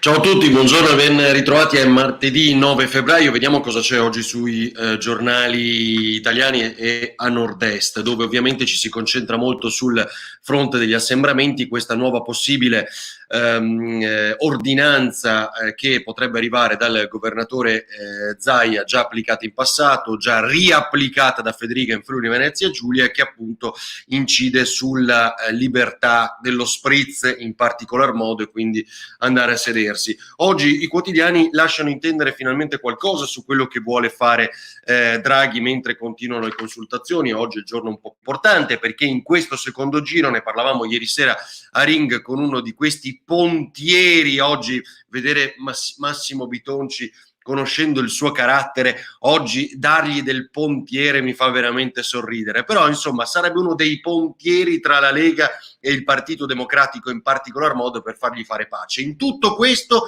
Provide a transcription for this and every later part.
Ciao a tutti, buongiorno e ben ritrovati. È martedì 9 febbraio, vediamo cosa c'è oggi sui giornali italiani e a nord-est, dove ovviamente ci si concentra molto sul fronte degli assembramenti, questa nuova possibile ordinanza che potrebbe arrivare dal governatore Zaia, già applicata in passato, già riapplicata da Federica in Friuli Venezia Giulia, che appunto incide sulla libertà dello spritz in particolar modo e quindi andare a sedersi. Oggi i quotidiani lasciano intendere finalmente qualcosa su quello che vuole fare Draghi mentre continuano le consultazioni. Oggi è il giorno un po' importante perché in questo secondo giro, ne parlavamo ieri sera a Ring con uno di questi pontieri, oggi vedere Massimo Bitonci, conoscendo il suo carattere, oggi dargli del pontiere mi fa veramente sorridere, però insomma sarebbe uno dei pontieri tra la Lega e il Partito Democratico in particolar modo per fargli fare pace. In tutto questo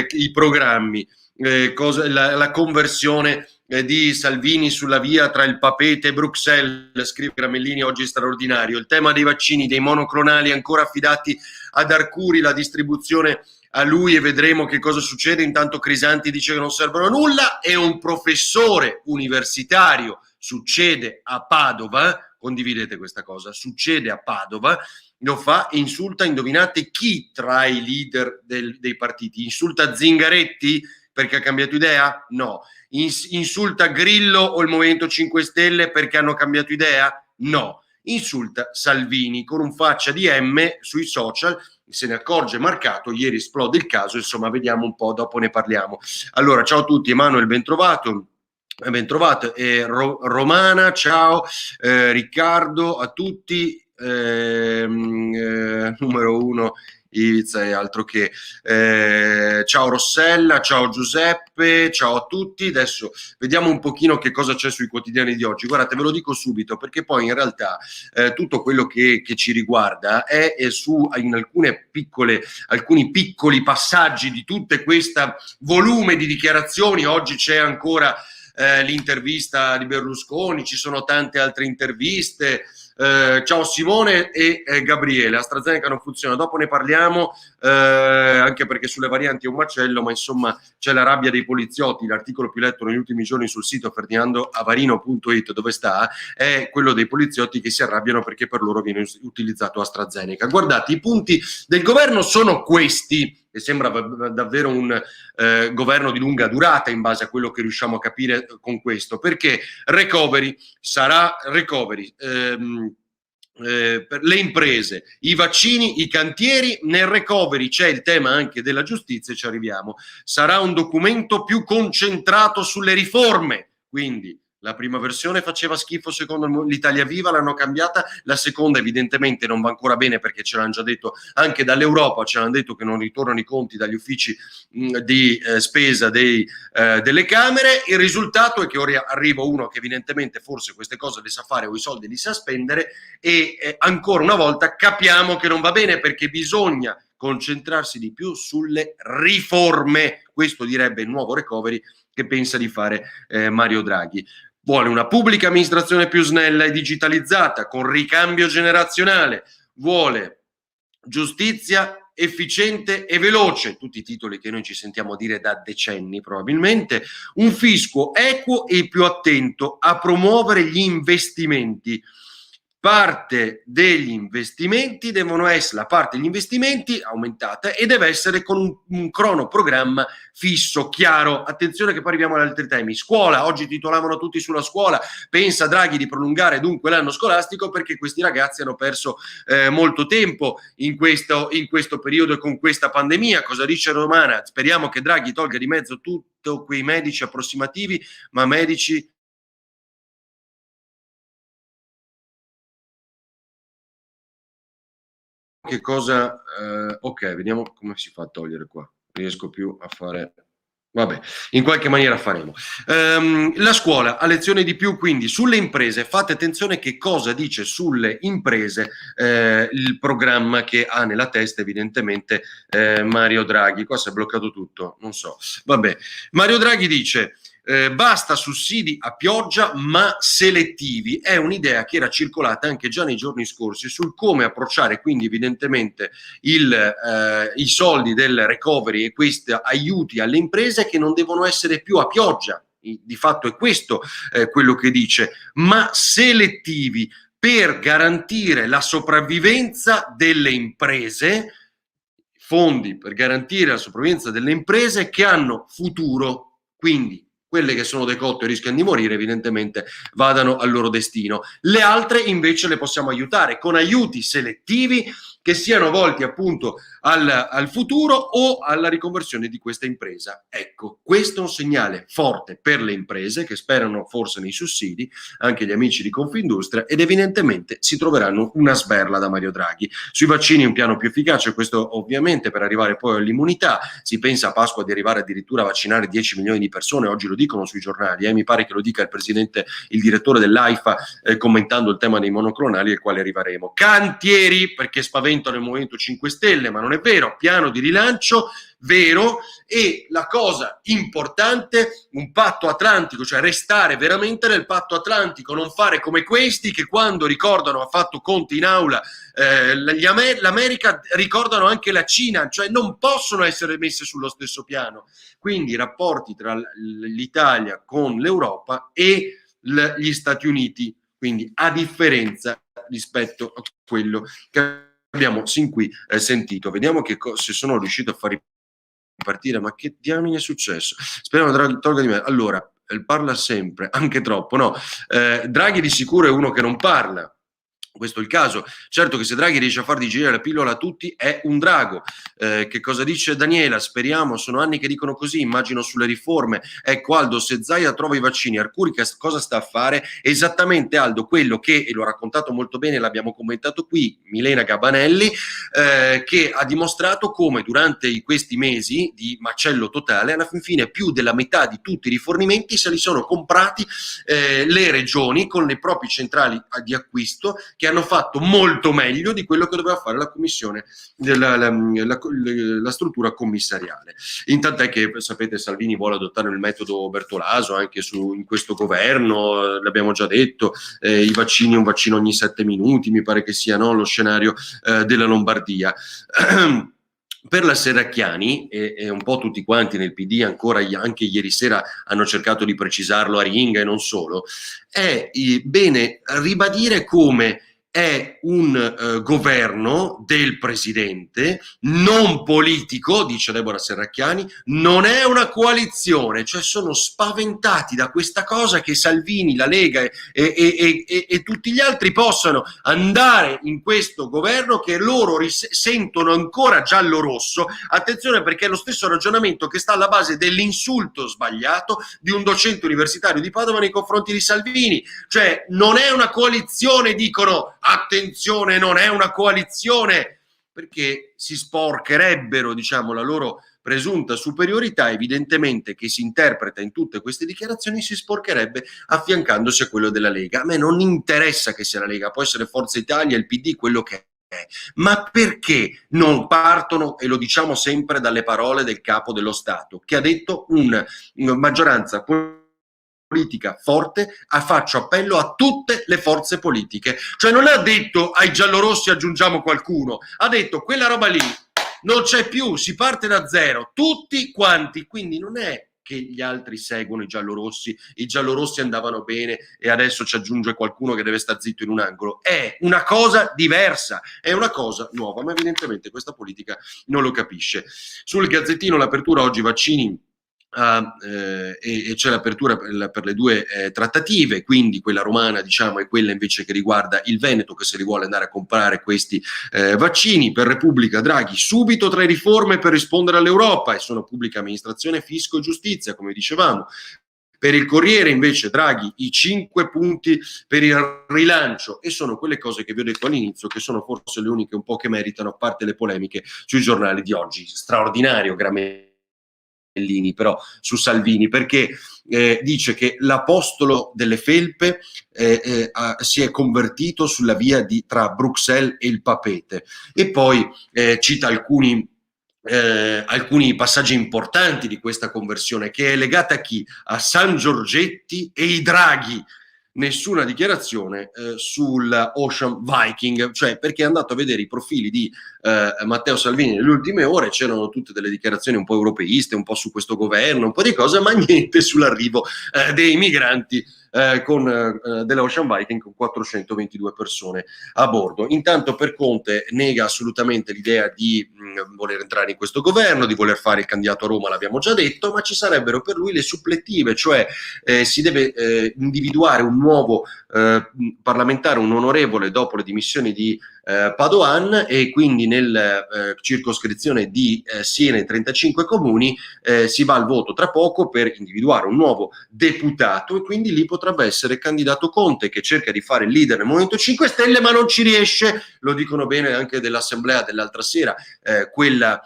i programmi, la conversione di Salvini sulla via tra il Papete e Bruxelles, scrive Gramellini, oggi straordinario, il tema dei vaccini, dei monoclonali ancora affidati ad Arcuri, la distribuzione a lui e vedremo che cosa succede. Intanto Crisanti dice che non servono a nulla e un professore universitario succede a Padova, condividete questa cosa, succede a Padova, lo fa e insulta, indovinate chi tra i leader dei partiti, insulta Zingaretti perché ha cambiato idea? No. Insulta Grillo o il Movimento 5 Stelle perché hanno cambiato idea? No. Insulta Salvini con un faccia di M sui social, se ne accorge Marcato, ieri esplode il caso, insomma vediamo un po', dopo ne parliamo. Allora, ciao a tutti, Emanuele, ben trovato. Romana, ciao, Riccardo, a tutti, numero uno Iviza e altro che, ciao Rossella, ciao Giuseppe, ciao a tutti. Adesso vediamo un pochino che cosa c'è sui quotidiani di oggi. Guardate, ve lo dico subito perché poi in realtà tutto quello che ci riguarda è su in alcuni piccoli passaggi di tutto questo volume di dichiarazioni. Oggi c'è ancora l'intervista di Berlusconi, ci sono tante altre interviste. Ciao Simone e Gabriele, AstraZeneca non funziona, dopo ne parliamo, anche perché sulle varianti è un macello, ma insomma c'è la rabbia dei poliziotti. L'articolo più letto negli ultimi giorni sul sito ferdinandoavarino.it, dove sta, è quello dei poliziotti che si arrabbiano perché per loro viene utilizzato AstraZeneca. Guardate, i punti del governo sono questi, e sembra davvero un governo di lunga durata in base a quello che riusciamo a capire con questo, perché recovery sarà recovery per le imprese, i vaccini, i cantieri. Nel recovery c'è il tema anche della giustizia e ci arriviamo. Sarà un documento più concentrato sulle riforme, quindi la prima versione faceva schifo secondo l'Italia Viva, l'hanno cambiata, la seconda evidentemente non va ancora bene perché ce l'hanno già detto anche dall'Europa, ce l'hanno detto che non ritornano i conti dagli uffici di spesa delle Camere. Il risultato è che ora arriva uno che evidentemente forse queste cose le sa fare o i soldi li sa spendere e ancora una volta capiamo che non va bene perché bisogna concentrarsi di più sulle riforme. Questo direbbe il nuovo recovery che pensa di fare Mario Draghi. Vuole una pubblica amministrazione più snella e digitalizzata, con ricambio generazionale, vuole giustizia efficiente e veloce, tutti i titoli che noi ci sentiamo dire da decenni probabilmente, un fisco equo e più attento a promuovere gli investimenti. Parte degli investimenti devono essere, la parte degli investimenti aumentata e deve essere con un cronoprogramma fisso, chiaro. Attenzione che poi arriviamo ad altri temi. Scuola, oggi titolavano tutti sulla scuola, pensa Draghi di prolungare dunque l'anno scolastico perché questi ragazzi hanno perso molto tempo in questo periodo e con questa pandemia. Cosa dice Romana? Speriamo che Draghi tolga di mezzo tutti quei medici approssimativi, ma medici che cosa ok, vediamo come si fa a togliere qua. Riesco più a fare. Vabbè, in qualche maniera faremo. La scuola a lezione di più, quindi sulle imprese. Fate attenzione che cosa dice sulle imprese il programma che ha nella testa evidentemente Mario Draghi. Qua si è bloccato tutto, non so. Vabbè, Mario Draghi dice basta sussidi a pioggia ma selettivi, è un'idea che era circolata anche già nei giorni scorsi sul come approcciare quindi evidentemente i soldi del recovery e questi aiuti alle imprese, che non devono essere più a pioggia. Di fatto è questo quello che dice, ma selettivi, per garantire la sopravvivenza delle imprese, fondi per garantire la sopravvivenza delle imprese che hanno futuro, quindi quelle che sono decotte e rischiano di morire evidentemente vadano al loro destino. Le altre invece le possiamo aiutare con aiuti selettivi che siano volti appunto al futuro o alla riconversione di questa impresa. Ecco, questo è un segnale forte per le imprese che sperano forse nei sussidi, anche gli amici di Confindustria, ed evidentemente si troveranno una sberla da Mario Draghi. Sui vaccini un piano più efficace, questo ovviamente per arrivare poi all'immunità. Si pensa a Pasqua di arrivare addirittura a vaccinare 10 milioni di persone, oggi lo dicono sui giornali, mi pare che lo dica il direttore dell'AIFA commentando il tema dei monoclonali, al quale arriveremo. Cantieri, perché spaventano il Movimento 5 Stelle, ma non è vero, piano di rilancio vero, e la cosa importante, un patto atlantico, cioè restare veramente nel patto atlantico, non fare come questi che quando ricordano, ha fatto Conte in aula, l'America, ricordano anche la Cina, cioè non possono essere messe sullo stesso piano. Quindi i rapporti tra l'Italia con l'Europa e gli Stati Uniti, quindi a differenza rispetto a quello che abbiamo sin qui sentito. Vediamo se sono riuscito a far partire, ma che diamine è successo? Speriamo Draghi tolga di me. Allora, parla sempre, anche troppo, no? Draghi di sicuro è uno che non parla. Questo è il caso. Certo che se Draghi riesce a far digerire la pillola a tutti è un drago. Che cosa dice Daniela? Speriamo, sono anni che dicono così, immagino sulle riforme. Ecco Aldo, se Zaia trova i vaccini, Arcuri cosa sta a fare? Esattamente Aldo, quello che, e l'ho raccontato molto bene, l'abbiamo commentato qui, Milena Gabanelli, che ha dimostrato come durante questi mesi di macello totale, alla fine più della metà di tutti i rifornimenti se li sono comprati le regioni con le proprie centrali di acquisto, che hanno fatto molto meglio di quello che doveva fare la commissione, la struttura commissariale. Intanto è che, sapete, Salvini vuole adottare il metodo Bertolaso anche in questo governo, l'abbiamo già detto, i vaccini, un vaccino ogni 7 minuti, mi pare che sia, no, lo scenario della Lombardia. Per la Serracchiani e un po' tutti quanti nel PD ancora anche ieri sera hanno cercato di precisarlo a Ringa e non solo, è bene ribadire come è un governo del presidente, non politico, dice Deborah Serracchiani, non è una coalizione, cioè sono spaventati da questa cosa che Salvini, la Lega e tutti gli altri possano andare in questo governo che loro sentono ancora giallo-rosso. Attenzione, perché è lo stesso ragionamento che sta alla base dell'insulto sbagliato di un docente universitario di Padova nei confronti di Salvini, cioè non è una coalizione, dicono. Attenzione, non è una coalizione, perché si sporcherebbero, diciamo, la loro presunta superiorità, evidentemente, che si interpreta in tutte queste dichiarazioni, si sporcherebbe affiancandosi a quello della Lega. A me non interessa che sia la Lega, può essere Forza Italia, il PD, quello che è, ma perché non partono, e lo diciamo sempre, dalle parole del capo dello Stato, che ha detto una maggioranza politica forte, faccio appello a tutte le forze politiche, cioè non ha detto ai giallorossi aggiungiamo qualcuno, ha detto quella roba lì non c'è più, si parte da zero, tutti quanti, quindi non è che gli altri seguono i giallorossi andavano bene e adesso ci aggiunge qualcuno che deve stare zitto in un angolo, è una cosa diversa, è una cosa nuova, ma evidentemente questa politica non lo capisce. Sul Gazzettino l'apertura oggi vaccini, e c'è l'apertura per le due trattative, quindi quella romana, diciamo, e quella invece che riguarda il Veneto, che se li vuole andare a comprare questi vaccini. Per Repubblica Draghi subito tra le riforme per rispondere all'Europa, e sono pubblica amministrazione, fisco e giustizia, come dicevamo. Per il Corriere invece Draghi i 5 punti per il rilancio, e sono quelle cose che vi ho detto all'inizio, che sono forse le uniche un po' che meritano, a parte le polemiche sui giornali di oggi. Straordinario Gramellini però su Salvini, perché dice che l'apostolo delle felpe si è convertito sulla via tra Bruxelles e il Papete, e poi cita alcuni alcuni passaggi importanti di questa conversione, che è legata a chi? A San Giorgetti e i Draghi. Nessuna dichiarazione sul Ocean Viking, cioè perché è andato a vedere i profili di Matteo Salvini nelle ultime ore, c'erano tutte delle dichiarazioni un po' europeiste, un po' su questo governo, un po' di cose, ma niente sull'arrivo dei migranti dell'Ocean Viking con 422 persone a bordo. Intanto per Conte nega assolutamente l'idea di voler entrare in questo governo, di voler fare il candidato a Roma, l'abbiamo già detto, ma ci sarebbero per lui le supplettive, cioè si deve individuare un nuovo parlamentare, un onorevole dopo le dimissioni di Padoan, e quindi nella circoscrizione di Siena e 35 comuni si va al voto tra poco per individuare un nuovo deputato, e quindi lì potrebbe essere candidato Conte, che cerca di fare il leader nel Movimento 5 Stelle ma non ci riesce. Lo dicono bene anche dell'assemblea dell'altra sera, quella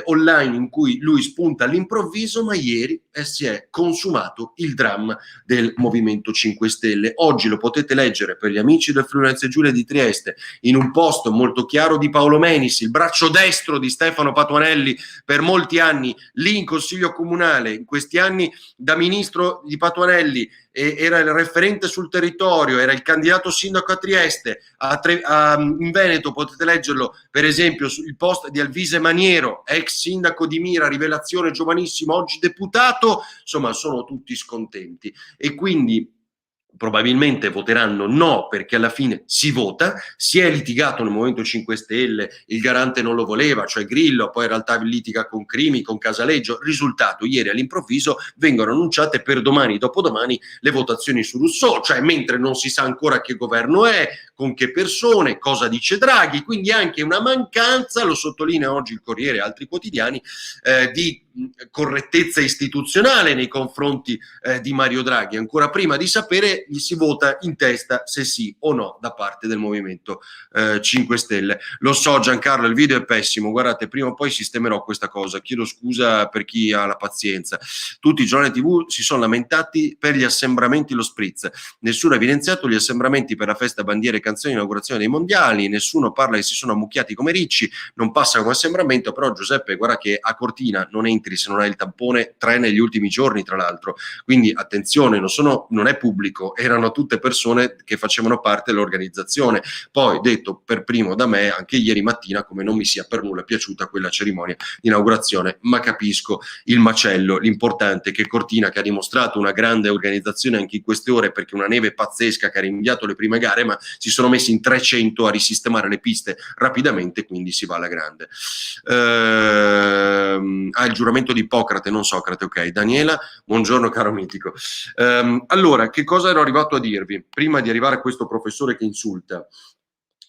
online, in cui lui spunta all'improvviso, ma ieri si è consumato il dramma del Movimento 5 Stelle. Oggi lo potete leggere, per gli amici del Friuli Venezia Giulia di Trieste, in un post molto chiaro di Paolo Menis, il braccio destro di Stefano Patuanelli per molti anni lì in Consiglio Comunale, in questi anni da ministro di Patuanelli, era il referente sul territorio, era il candidato sindaco a Trieste, in Veneto potete leggerlo per esempio sul post di Alvise Maniero, ex sindaco di Mira, rivelazione, giovanissimo, oggi deputato. Insomma, sono tutti scontenti e quindi probabilmente voteranno no, perché alla fine si vota. Si è litigato nel Movimento 5 Stelle, il garante non lo voleva, cioè Grillo, poi in realtà litiga con Crimi, con Casaleggio. Risultato, ieri all'improvviso vengono annunciate per domani, dopodomani, le votazioni su Rousseau, cioè mentre non si sa ancora che governo è, con che persone, cosa dice Draghi, quindi anche una mancanza, lo sottolinea oggi il Corriere e altri quotidiani, di correttezza istituzionale nei confronti di Mario Draghi. Ancora prima di sapere gli si vota in testa se sì o no da parte del Movimento 5 Stelle. Lo so Giancarlo, il video è pessimo, guardate, prima o poi sistemerò questa cosa, chiedo scusa per chi ha la pazienza. Tutti i giornali TV si sono lamentati per gli assembramenti, lo spritz, nessuno ha evidenziato gli assembramenti per la festa bandiere e canzoni, inaugurazione dei mondiali, nessuno parla che si sono ammucchiati come ricci, non passa come assembramento. Però Giuseppe, guarda che a Cortina non entri se non hai il tampone, 3 negli ultimi giorni tra l'altro, quindi attenzione, non è pubblico, erano tutte persone che facevano parte dell'organizzazione. Poi detto per primo da me anche ieri mattina come non mi sia per nulla piaciuta quella cerimonia di inaugurazione, ma capisco il macello. L'importante è che Cortina, che ha dimostrato una grande organizzazione anche in queste ore, perché una neve pazzesca che ha rinviato le prime gare, ma si sono messi in 300 a risistemare le piste rapidamente, quindi si va alla grande. Il giuramento di Ippocrate, non Socrate, ok. Daniela, buongiorno caro mitico. Allora, che cosa ero arrivato a dirvi prima di arrivare a questo professore che insulta?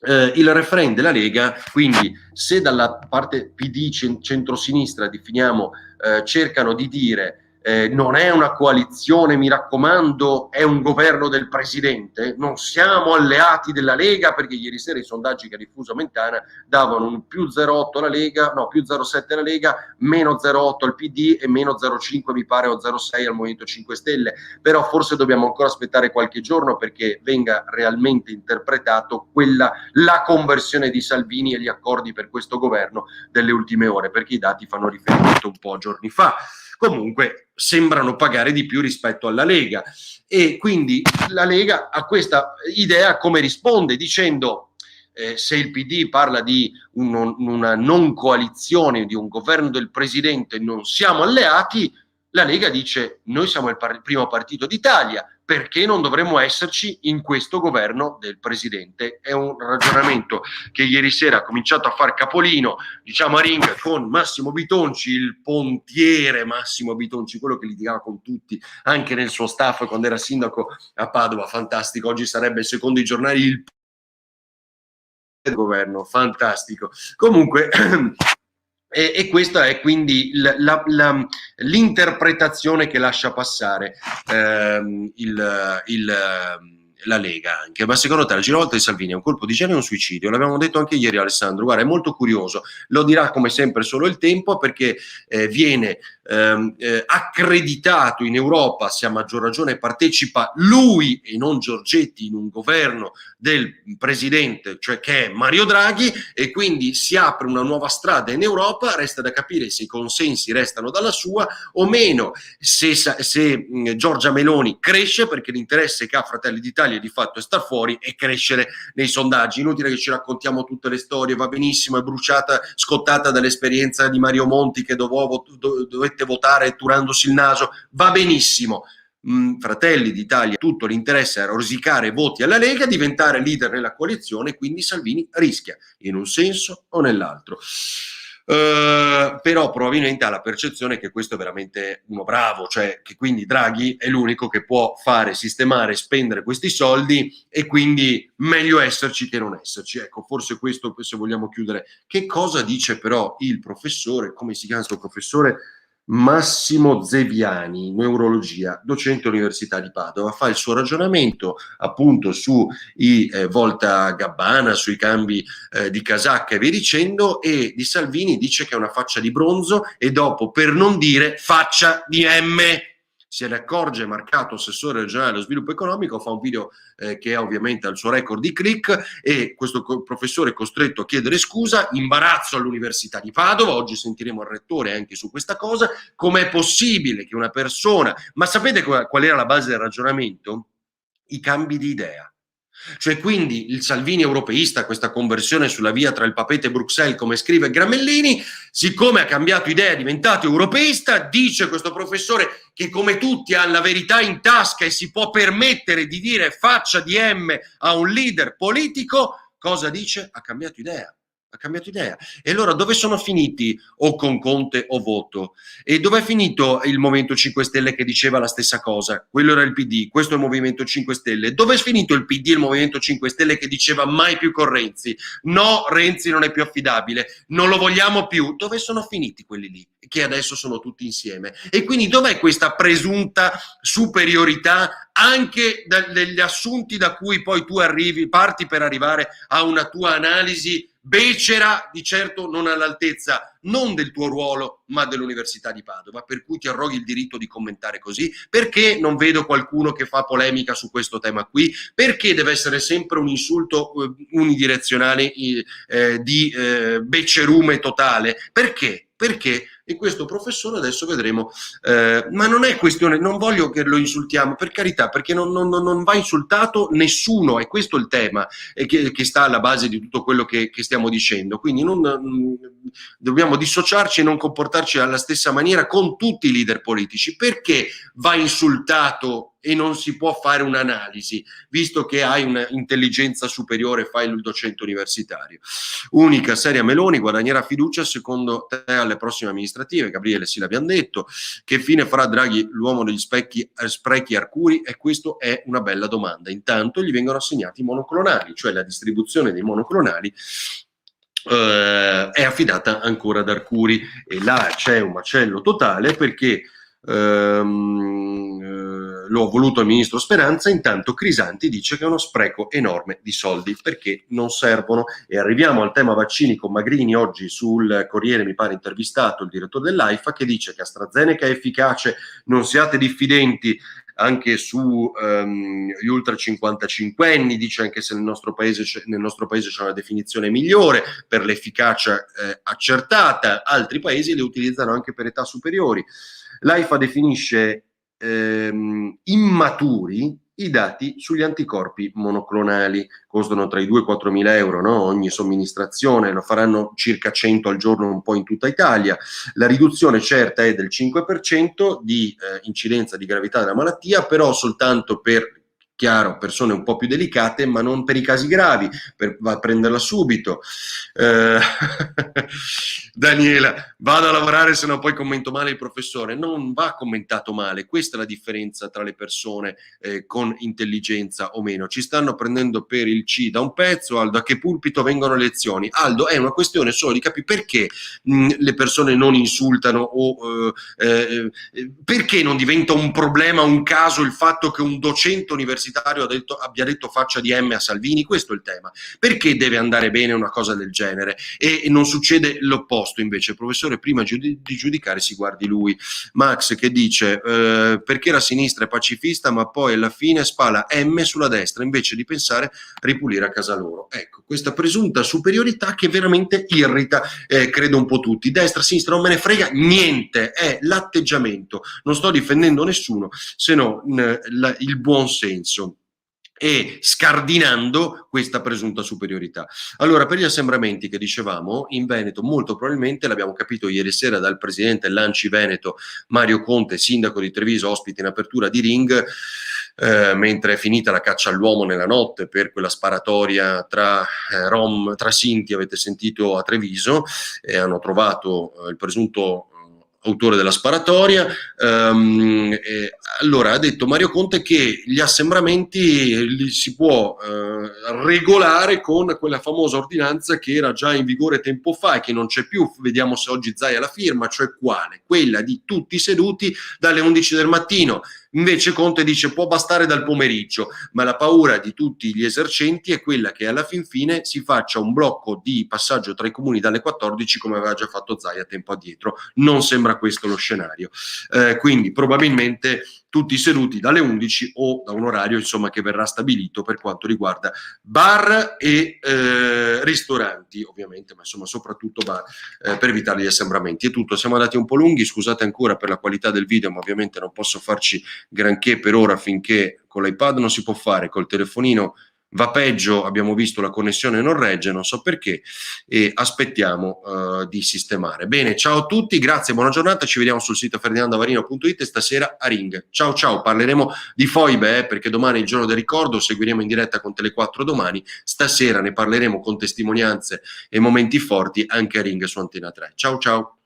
Il referendum della Lega, quindi se dalla parte PD centrosinistra definiamo, cercano di dire non è una coalizione, mi raccomando, è un governo del presidente, non siamo alleati della Lega, perché ieri sera i sondaggi che ha diffuso Mentana davano un più 0,8 alla Lega, no, più 0,7 alla Lega, meno 0,8 al PD e meno 0,5 mi pare o 0,6 al Movimento 5 Stelle. Però forse dobbiamo ancora aspettare qualche giorno perché venga realmente interpretato la conversione di Salvini e gli accordi per questo governo delle ultime ore, perché i dati fanno riferimento un po' a giorni fa. Comunque sembrano pagare di più rispetto alla Lega, e quindi la Lega a questa idea come risponde? Dicendo se il PD parla di una non coalizione, di un governo del presidente, non siamo alleati, la Lega dice noi siamo il primo partito d'Italia, perché non dovremmo esserci in questo governo del presidente? È un ragionamento che ieri sera ha cominciato a far capolino, diciamo a ring, con Massimo Bitonci, il pontiere Massimo Bitonci, quello che litigava con tutti, anche nel suo staff quando era sindaco a Padova, fantastico. Oggi sarebbe, secondo i giornali, il governo, fantastico. Comunque e questa è quindi l'interpretazione che lascia passare la Lega anche. Ma secondo te la giravolta di Salvini è un colpo di genio o un suicidio? L'abbiamo detto anche ieri Alessandro, guarda, è molto curioso, lo dirà come sempre solo il tempo, perché viene accreditato in Europa, se a maggior ragione partecipa lui e non Giorgetti in un governo del presidente, cioè che è Mario Draghi, e quindi si apre una nuova strada in Europa. Resta da capire se i consensi restano dalla sua o meno, se Giorgia Meloni cresce, perché l'interesse che ha Fratelli d'Italia di fatto è star fuori e crescere nei sondaggi. Inutile che ci raccontiamo tutte le storie, va benissimo, è bruciata, scottata dall'esperienza di Mario Monti che dovette votare turandosi il naso, va benissimo. Fratelli d'Italia, tutto l'interesse era rosicare voti alla Lega, diventare leader nella coalizione, quindi Salvini rischia in un senso o nell'altro. Però probabilmente ha la percezione che questo è veramente uno bravo, cioè che quindi Draghi è l'unico che può fare, sistemare, spendere questi soldi, e quindi meglio esserci che non esserci. Ecco, forse questo, se vogliamo chiudere. Che cosa dice però il professore, come si chiama questo professore? Massimo Zeviani, neurologia, docente all'Università di Padova, fa il suo ragionamento appunto su i Volta Gabbana, sui cambi di casacca e via dicendo, e di Salvini dice che è una faccia di bronzo, e dopo, per non dire faccia di M, se ne accorge Marcato, assessore regionale allo sviluppo economico, fa un video che ovviamente ha il suo record di click, e questo professore è costretto a chiedere scusa, imbarazzo all'Università di Padova. Oggi sentiremo il rettore anche su questa cosa. Com'è possibile che una persona... Ma sapete qual era la base del ragionamento? I cambi di idea. Cioè, quindi il Salvini europeista, questa conversione sulla via tra il Papete e Bruxelles, come scrive Gramellini, siccome ha cambiato idea, è diventato europeista, dice questo professore che come tutti ha la verità in tasca e si può permettere di dire faccia di M a un leader politico. Cosa dice? Ha cambiato idea. Ha cambiato idea. E allora dove sono finiti o con Conte o voto? E dove è finito il Movimento 5 Stelle che diceva la stessa cosa? Quello era il PD, questo è il Movimento 5 Stelle. Dove è finito il PD e il Movimento 5 Stelle che diceva mai più con Renzi? No, Renzi non è più affidabile, non lo vogliamo più. Dove sono finiti quelli lì? Che adesso sono tutti insieme. E quindi dov'è questa presunta superiorità anche degli assunti da cui poi tu parti per arrivare a una tua analisi becera, di certo non all'altezza non del tuo ruolo ma dell'Università di Padova, per cui ti arroghi il diritto di commentare così? Perché non vedo qualcuno che fa polemica su questo tema qui? Perché deve essere sempre un insulto unidirezionale di becerume totale? Perché? Perché? E questo professore adesso vedremo, ma non è questione, non voglio che lo insultiamo, per carità, perché non va insultato nessuno, è questo il tema che sta alla base di tutto quello che stiamo dicendo. Quindi dobbiamo dissociarci e non comportarci alla stessa maniera con tutti i leader politici. Perché va insultato e non si può fare un'analisi, visto che hai un'intelligenza superiore, fai il docente universitario? Unica seria Meloni guadagnerà fiducia secondo te alle prossime amministrative? Gabriele, sì, l'abbiamo detto. Che fine farà Draghi, l'uomo degli sprechi Arcuri? E questa è una bella domanda. Intanto gli vengono assegnati i monoclonali, cioè la distribuzione dei monoclonali è affidata ancora ad Arcuri, e là c'è un macello totale, perché lo ha voluto il ministro Speranza. Intanto Crisanti dice che è uno spreco enorme di soldi perché non servono. E arriviamo al tema vaccini con Magrini. Oggi sul Corriere mi pare intervistato il direttore dell'AIFA, che dice che AstraZeneca è efficace, non siate diffidenti anche su gli ultra 55enni. Dice anche se nel nostro paese c'è una definizione migliore per l'efficacia accertata, altri paesi le utilizzano anche per età superiori. L'AIFA definisce immaturi i dati sugli anticorpi monoclonali, costano tra i 2 e i 4 mila euro, no? Ogni somministrazione, lo faranno circa 100 al giorno un po' in tutta Italia. La riduzione certa è del 5% di incidenza di gravità della malattia, però soltanto per, chiaro, persone un po' più delicate, ma non per i casi gravi, va a prenderla subito. Daniela, vado a lavorare, se no poi commento male il professore. Non va commentato male, questa è la differenza tra le persone con intelligenza o meno. Ci stanno prendendo per il C da un pezzo. Aldo, a che pulpito vengono le lezioni? Aldo, è una questione solo di capire perché le persone non insultano, o perché non diventa un problema, un caso, il fatto che un docente universitario universitario abbia detto faccia di M a Salvini? Questo è il tema. Perché deve andare bene una cosa del genere e non succede l'opposto invece? Il professore prima di giudicare si guardi lui. Max che dice perché la sinistra è pacifista ma poi alla fine spala M sulla destra invece di pensare a ripulire a casa loro. Ecco, questa presunta superiorità che veramente irrita credo un po' tutti. Destra, sinistra, non me ne frega niente, è l'atteggiamento. Non sto difendendo nessuno se no il buon senso e scardinando questa presunta superiorità. Allora, per gli assembramenti che dicevamo, in Veneto molto probabilmente, l'abbiamo capito ieri sera dal presidente dell'Anci Veneto, Mario Conte, sindaco di Treviso, ospite in apertura di Ring, mentre è finita la caccia all'uomo nella notte per quella sparatoria tra Sinti, avete sentito, a Treviso, e hanno trovato il presunto autore della sparatoria. Allora ha detto Mario Conte che gli assembramenti li si può regolare con quella famosa ordinanza che era già in vigore tempo fa e che non c'è più, vediamo se oggi Zaia la firma, cioè quale? Quella di tutti seduti dalle 11 del mattino. Invece Conte dice può bastare dal pomeriggio, ma la paura di tutti gli esercenti è quella che alla fin fine si faccia un blocco di passaggio tra i comuni dalle 14 come aveva già fatto Zaia tempo addietro. Non sembra questo lo scenario. Quindi probabilmente tutti seduti dalle 11 o da un orario insomma che verrà stabilito per quanto riguarda bar e ristoranti ovviamente, ma insomma soprattutto bar per evitare gli assembramenti. È tutto, siamo andati un po' lunghi, scusate ancora per la qualità del video, ma ovviamente non posso farci granché per ora finché con l'iPad non si può fare, col telefonino va peggio, abbiamo visto la connessione non regge, non so perché, e aspettiamo di sistemare. Bene, ciao a tutti, grazie, buona giornata, ci vediamo sul sito ferdinandoavarino.it e stasera a Ring. Ciao ciao, parleremo di foibe perché domani è il giorno del ricordo, seguiremo in diretta con Tele4 domani, stasera ne parleremo con testimonianze e momenti forti anche a Ring su Antena 3. Ciao ciao.